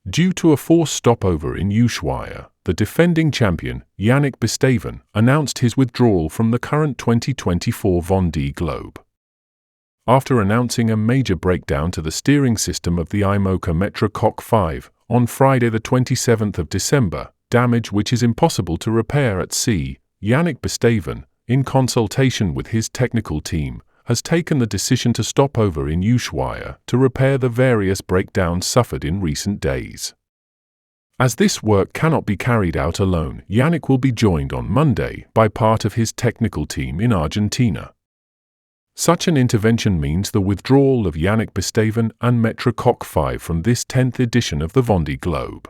Due to a forced stopover in Ushuaia, the defending champion, Yannick Bestaven, announced his withdrawal from the current 2024 Vendée Globe. After announcing a major breakdown to the steering system of the IMOCA Metra Coque 5 on Friday the 27th of December, damage which is impossible to repair at sea, Yannick Bestaven, in consultation with his technical team, has taken the decision to stop over in Ushuaia to repair the various breakdowns suffered in recent days. As this work cannot be carried out alone, Yannick will be joined on Monday by part of his technical team in Argentina. Such an intervention means the withdrawal of Yannick Bestaven and Metra Coque 5 from this 10th edition of the Vendée Globe.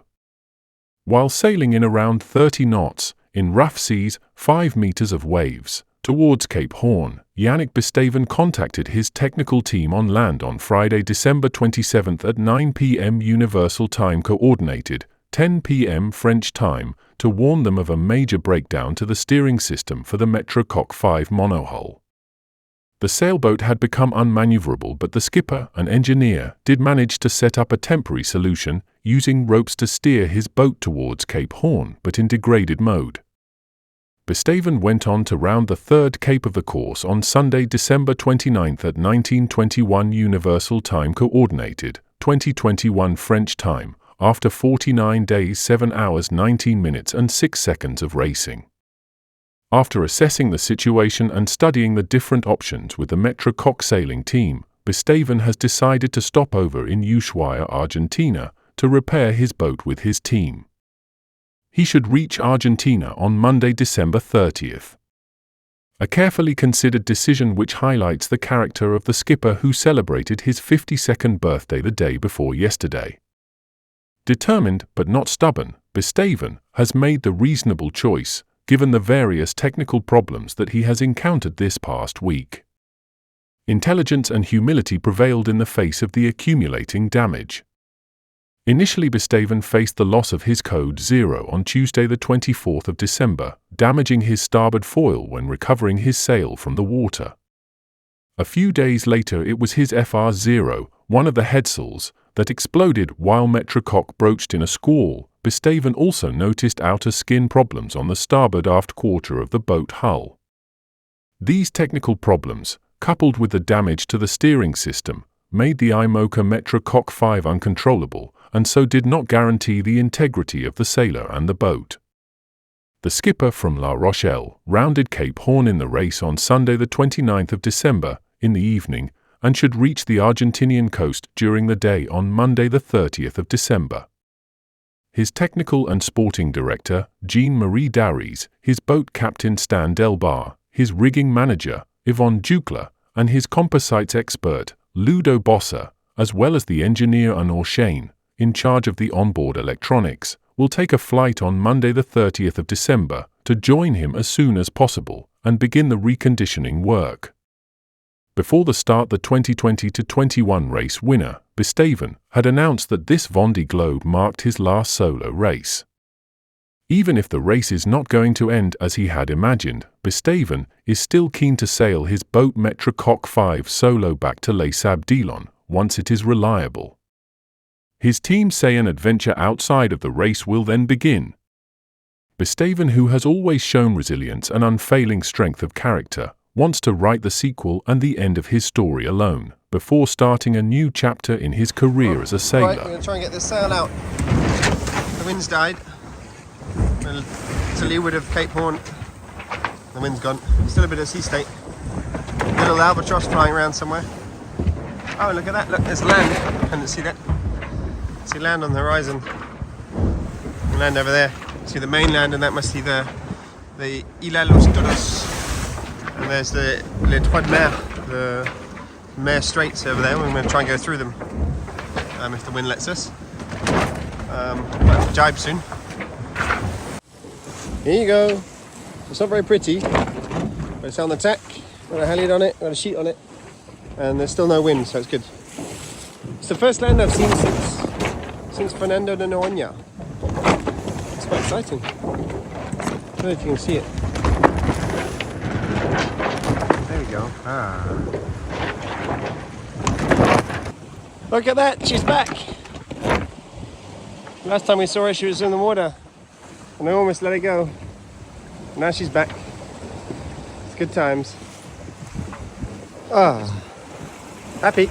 While sailing in around 30 knots, in rough seas, 5 meters of waves, towards Cape Horn, Yannick Bestaven contacted his technical team on land on Friday, December 27 at 9 p.m. Universal Time Coordinated, 10 p.m. French time, to warn them of a major breakdown to the steering system for the Metra Coque 5 monohull. The sailboat had become unmaneuverable, but the skipper and engineer did manage to set up a temporary solution, using ropes to steer his boat towards Cape Horn, but in degraded mode. Bestaven went on to round the third cape of the course on Sunday, December 29 at 19:21 Universal Time Coordinated, 2021 French time, after 49 days 7 hours 19 minutes and 6 seconds of racing. After assessing the situation and studying the different options with the Metra Coque sailing team, Bestaven has decided to stop over in Ushuaia, Argentina, to repair his boat with his team. He should reach Argentina on Monday, December 30th. A carefully considered decision which highlights the character of the skipper who celebrated his 52nd birthday the day before yesterday. Determined but not stubborn, Bestaven has made the reasonable choice, given the various technical problems that he has encountered this past week. Intelligence and humility prevailed in the face of the accumulating damage. Initially, Bestaven faced the loss of his Code Zero on Tuesday the 24th of December, damaging his starboard foil when recovering his sail from the water. A few days later it was his FR0, one of the headsails, that exploded while Metra Coque broached in a squall. Bestaven also noticed outer skin problems on the starboard aft quarter of the boat hull. These technical problems, coupled with the damage to the steering system, made the IMOCA Metra Coque 5 uncontrollable, and so did not guarantee the integrity of the sailor and the boat. The skipper from La Rochelle rounded Cape Horn in the race on Sunday the 29th of December, in the evening, and should reach the Argentinian coast during the day on Monday the 30th of December. His technical and sporting director, Jean-Marie Daries, his boat captain Stan Delbar, his rigging manager, Yvonne Ducla, and his composites expert, Ludo Bossa, as well as the engineer Honor Shane, in charge of the onboard electronics, will take a flight on Monday the 30th of December to join him as soon as possible and begin the reconditioning work. Before the start, the 2020-21 race winner, Bestaven, had announced that this Vendée Globe marked his last solo race. Even if the race is not going to end as he had imagined, Bestaven is still keen to sail his boat Metra Coque 5 solo back to Les Sables-d'Olonne once it is reliable. His team say an adventure outside of the race will then begin. Bestaven, who has always shown resilience and unfailing strength of character, wants to write the sequel and the end of his story alone, before starting a new chapter in his career as a sailor. Right, we're going to try and get this sail out. The wind's died. We're to leeward of Cape Horn. The wind's gone. Still a bit of sea state. Little albatross flying around somewhere. Oh, look at that. Look, there's land. I couldn't see that. See land on the horizon. Land over there. See the mainland, and that must be the Isla Los Toros. And there's the Les Trois de Mer, the Mare Straits over there. We're going to try and go through them if the wind lets us. But jibe soon. Here you go. It's not very pretty, but it's on the tack. Got a halyard on it, got a sheet on it, and there's still no wind, so it's good. It's the first land I've seen since Fernando de Noronha. It's quite exciting. I don't know if you can see it. There we go. Look at that, she's back. Last time we saw her, she was in the water, and I almost let her go. Now she's back. It's good times. Ah, happy.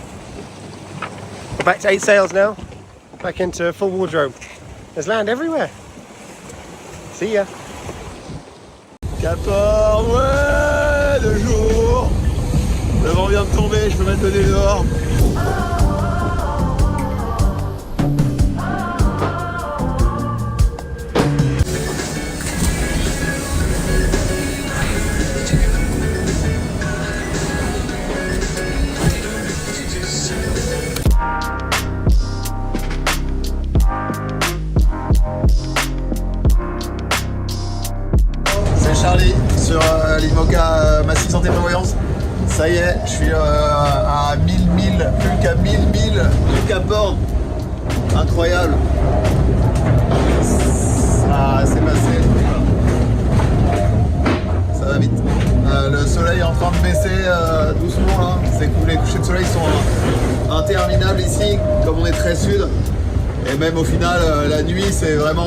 We're back to 8 sails now. Back into full wardrobe. There's land everywhere. See ya. Cap Horn, ouais, de jour. Le vent vient de tomber, je peux mettre le nez dehors. Charlie sur l'IMOCA Massif Santé Prévoyance. Ça y est, je suis à 1000 milles, plus qu'à 1000 milles du Cap Horn. Incroyable. Ça s'est passé. Ça va vite. Le soleil est en train de baisser doucement là. C'est cool, les couchers de soleil sont interminables ici, comme on est très sud. Et même au final, la nuit c'est vraiment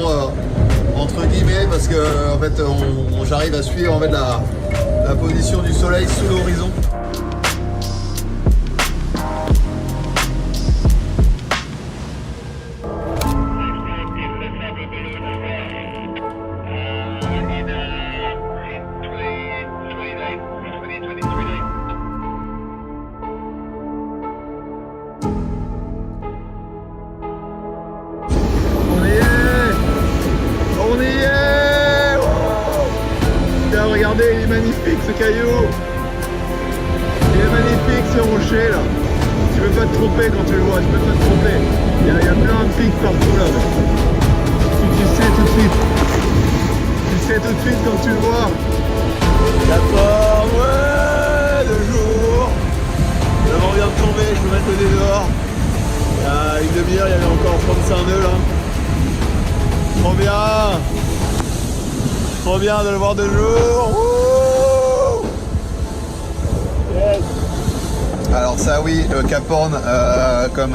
entre guillemets parce que en fait j'arrive à suivre en fait la position du soleil sous l'horizon. Regardez, il est magnifique ce caillou. Il est magnifique ce rocher là. Tu peux pas te tromper quand tu le vois, tu peux pas te tromper. Il y a plein de pics partout là. Tu sais tout de suite. Tu sais tout de suite quand tu le vois. Cap Horn, ouais, de jour. Le vent vient de tomber, je peux mettre le nez dehors. Il y a une demi-heure, il y avait encore 35 nœuds là. Trop bien. Trop bien de le voir de jour. Wouh, yes. Alors ça oui, le Cap Horn comme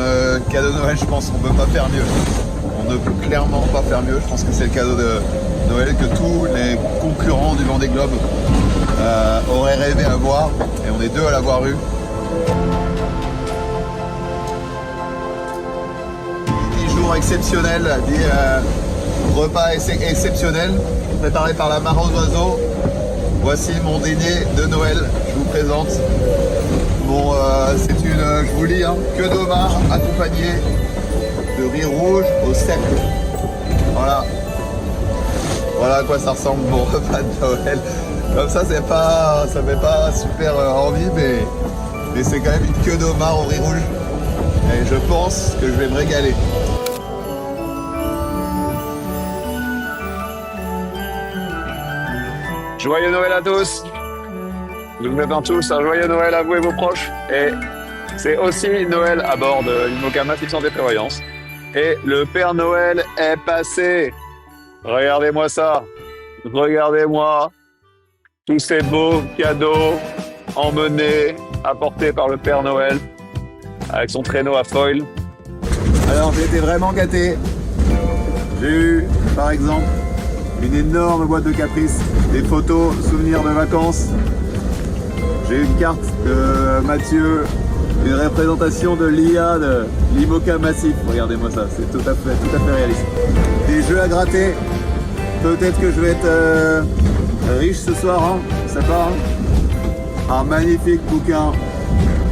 cadeau de Noël, je pense qu'on peut pas faire mieux. On ne peut clairement pas faire mieux. Je pense que c'est le cadeau de Noël que tous les concurrents du Vendée Globe auraient rêvé à voir. Et on est deux à l'avoir eu. Dit jour exceptionnel, dit repas exceptionnel. Préparé par la mare aux oiseaux. Voici mon dîner de Noël. Je vous présente c'est une, je vous lis, hein, queue d'homard accompagnée de riz rouge au cercle. Voilà. Voilà à quoi ça ressemble mon repas de Noël. Comme ça, ça fait pas super envie, mais c'est quand même une queue d'homard au riz rouge. Et je pense que je vais me régaler. Joyeux Noël à tous. Je vous souhaite tous un joyeux Noël à vous et vos proches. Et c'est aussi Noël à bord de l'IMOCA Massif Santé Prévoyance. Et le Père Noël est passé. Regardez-moi ça. Regardez-moi tous ces beaux cadeaux emmenés, apportés par le Père Noël avec son traîneau à foil. Alors j'ai été vraiment gâté. J'ai eu par exemple une énorme boîte de caprices, des photos, souvenirs de vacances. J'ai eu une carte de Mathieu, une représentation de l'IA de l'IMOCA Massif. Regardez-moi ça, c'est tout à fait réaliste. Des jeux à gratter. Peut-être que je vais être riche ce soir, hein, ça part. Hein. Un magnifique bouquin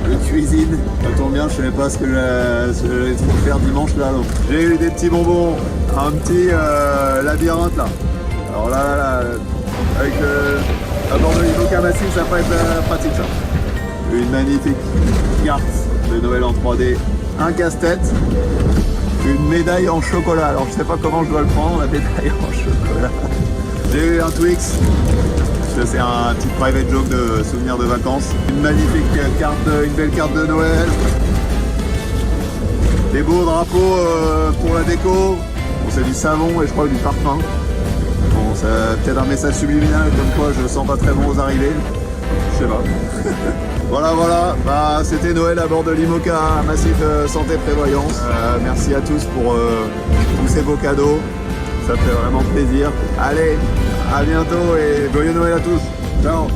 de cuisine. Ça tombe bien, je savais pas ce que j'allais trop faire dimanche là. Donc. J'ai eu des petits bonbons, un petit labyrinthe là. Alors là, avec à bord de l'IMOCA Massif, ça va être pratique ça. Une magnifique carte de Noël en 3D, un casse-tête, une médaille en chocolat. Alors je sais pas comment je dois le prendre, la médaille en chocolat. J'ai eu un Twix, c'est un petit private joke de souvenirs de vacances. Une magnifique carte, une belle carte de Noël. Des beaux drapeaux pour la déco. Bon, c'est du savon et je crois du parfum. Bon, c'est peut-être un message subliminal comme quoi je sens pas très bon aux arrivées. Je sais pas. Voilà, bah, c'était Noël à bord de l'IMOCA Massif Santé Prévoyance. Merci à tous pour tous ces beaux cadeaux, ça fait vraiment plaisir. Allez, à bientôt et joyeux Noël à tous. Ciao.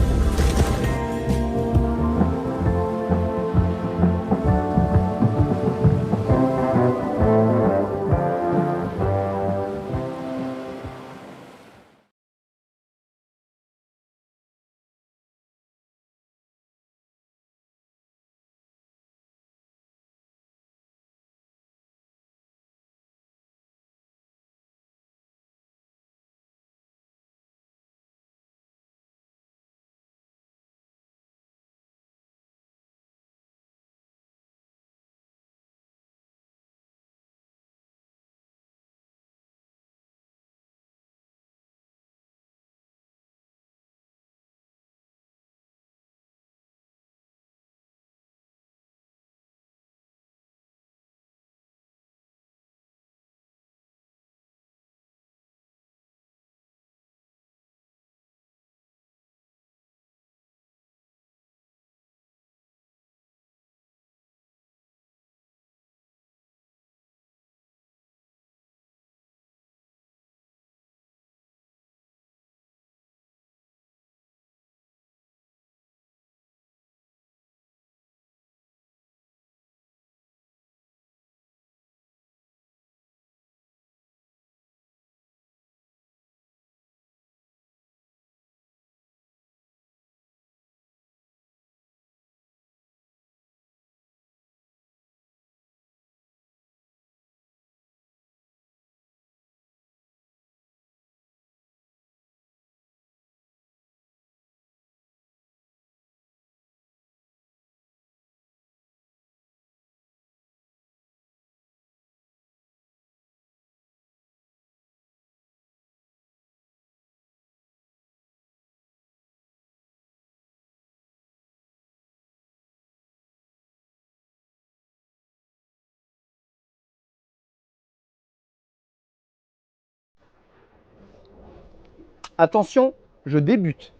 Attention, je débute.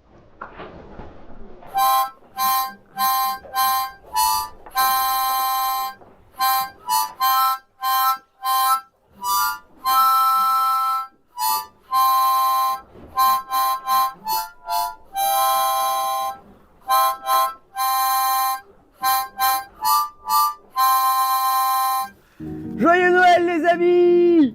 Joyeux Noël les amis!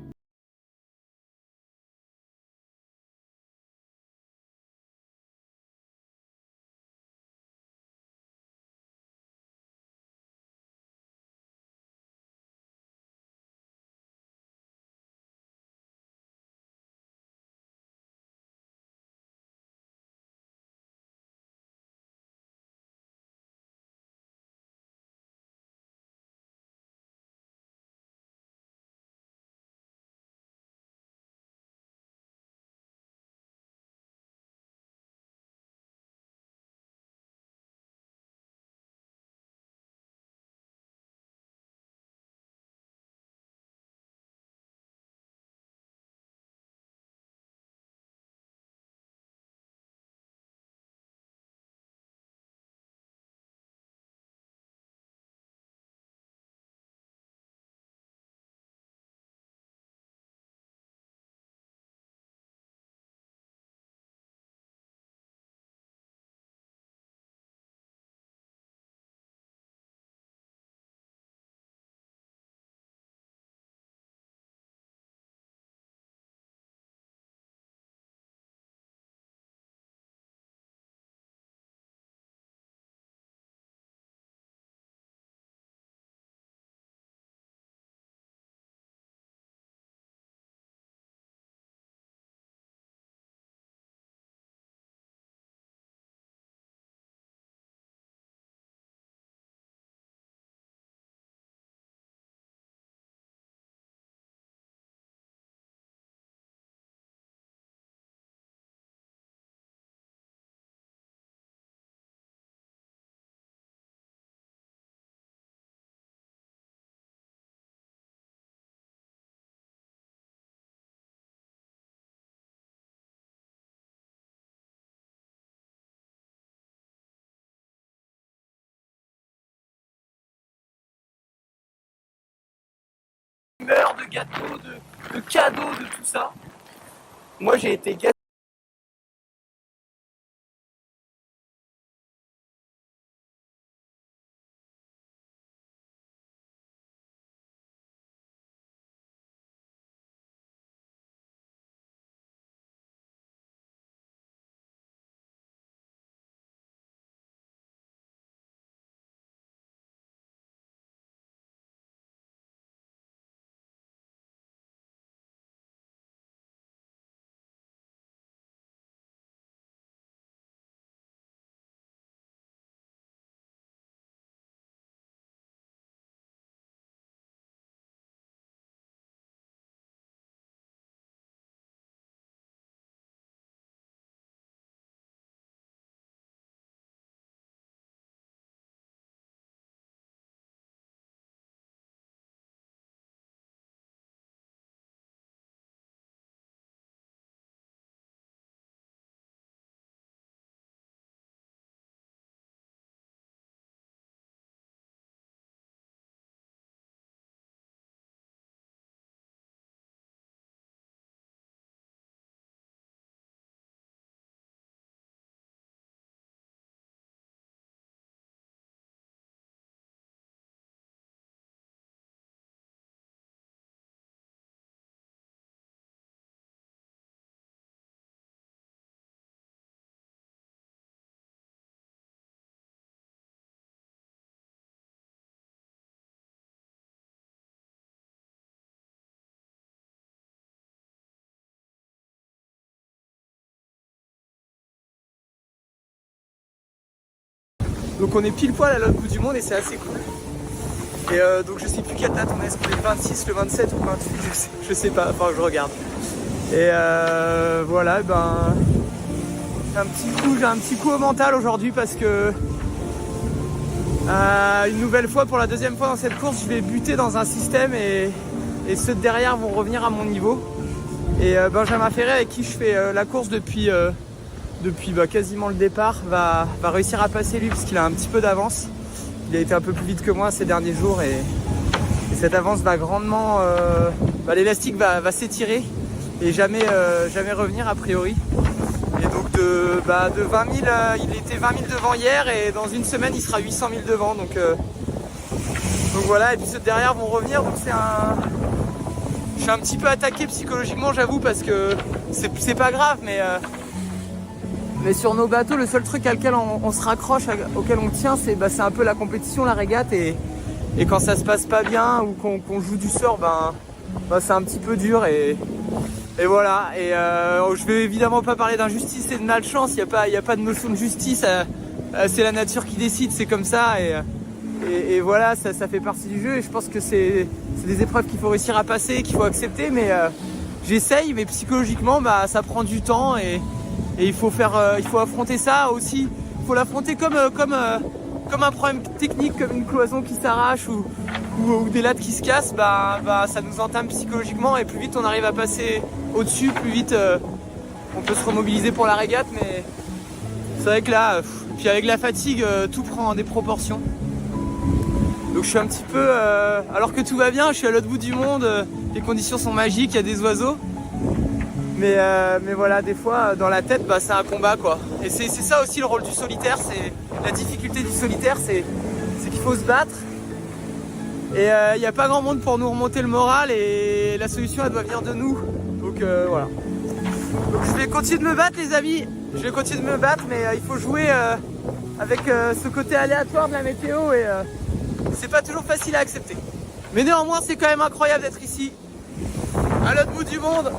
faire de gâteaux, de cadeaux, de tout ça. Moi j'ai été gâté. Donc on est pile poil à l'autre bout du monde et c'est assez cool. Et donc je sais plus quelle date on est, est-ce qu'on est le 26, le 27 ou le 28, je sais pas, enfin je regarde. Et voilà, ben j'ai un petit coup au mental aujourd'hui parce que une nouvelle fois, pour la deuxième fois dans cette course, je vais buter dans un système et ceux de derrière vont revenir à mon niveau. Et Benjamin Ferré, avec qui je fais la course depuis quasiment le départ, va réussir à passer lui parce qu'il a un petit peu d'avance. Il a été un peu plus vite que moi ces derniers jours et cette avance va grandement... l'élastique va s'étirer et jamais revenir a priori. Et donc de 20 000, il était 20 000 devant hier et dans une semaine il sera 800 000 devant. Donc voilà, et puis ceux de derrière vont revenir. Donc je suis un petit peu attaqué psychologiquement, j'avoue, parce que c'est pas grave, mais sur nos bateaux, le seul truc à lequel on se raccroche, auquel on tient, c'est un peu la compétition, la régate. Et quand ça se passe pas bien ou qu'on joue du sort, c'est un petit peu dur. Et voilà. Et je vais évidemment pas parler d'injustice et de malchance. Il n'y a pas de notion de justice. C'est la nature qui décide, c'est comme ça. Et voilà, ça fait partie du jeu. Et je pense que c'est des épreuves qu'il faut réussir à passer, qu'il faut accepter. Mais j'essaye, mais psychologiquement, ça prend du temps. Et il faut affronter ça aussi. Il faut l'affronter comme un problème technique, comme une cloison qui s'arrache ou des lattes qui se cassent. Ça nous entame psychologiquement et plus vite on arrive à passer au-dessus, plus vite on peut se remobiliser pour la régate. Mais c'est vrai que là, puis avec la fatigue, tout prend des proportions. Donc je suis un petit peu, alors que tout va bien, je suis à l'autre bout du monde, les conditions sont magiques, il y a des oiseaux. Mais voilà, des fois, dans la tête, c'est un combat, quoi. Et c'est ça aussi le rôle du solitaire, c'est la difficulté du solitaire, c'est qu'il faut se battre. Et il n'y a pas grand monde pour nous remonter le moral et la solution, elle doit venir de nous. Donc voilà. Donc je vais continuer de me battre, les amis. Je vais continuer de me battre, mais il faut jouer avec ce côté aléatoire de la météo et c'est pas toujours facile à accepter. Mais néanmoins, c'est quand même incroyable d'être ici, à l'autre bout du monde.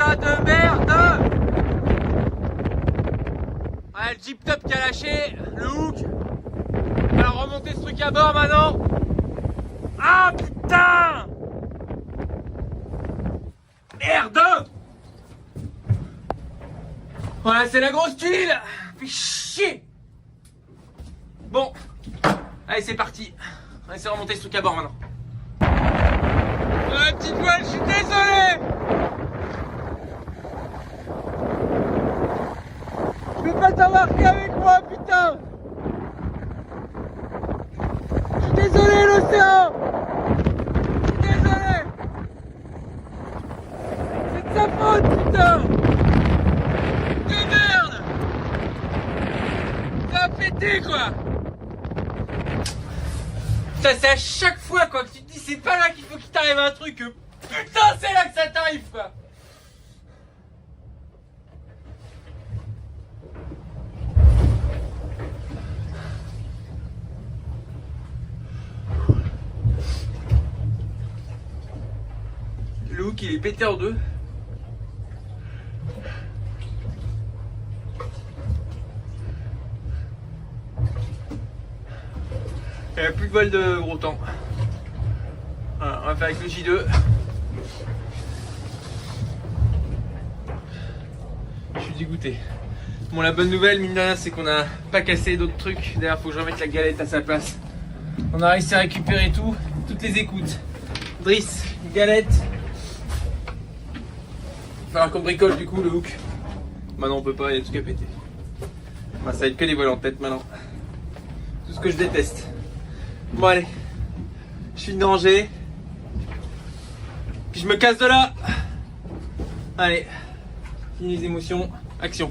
putain de merde! Ouais, le Jeep Top qui a lâché, le hook. On va remonter ce truc à bord maintenant. Ah putain! Merde! Voilà, c'est la grosse tuile! Fais chier! Bon, allez, c'est parti. On va essayer de remonter ce truc à bord maintenant. Petite voile, je suis désolé! Je peux pas t'embarquer avec moi, putain! Je suis désolé, l'océan! Je suis désolé! C'est de sa faute, putain! De merde! Ça a pété, quoi! Putain, c'est à chaque fois, quoi, que tu te dis c'est pas là qu'il faut qu'il t'arrive un truc, que putain, c'est là que ça t'arrive, quoi! Le hook il est pété en deux. Il n'y a plus de voile de gros temps. Voilà, on va faire avec le J2. Je suis dégoûté. Bon, la bonne nouvelle, mine de rien, c'est qu'on a pas cassé d'autres trucs. D'ailleurs, faut que je remette la galette à sa place. On a réussi à récupérer tout, toutes les écoutes. Driss, galette. Il va falloir qu'on bricole du coup le hook. Maintenant on peut pas, il y a tout qu'à péter. Bah, ça va être que des voiles en tête maintenant. Tout ce que je déteste. Bon allez, je suis dérangé. Puis je me casse de là. Allez, fini les émotions, action.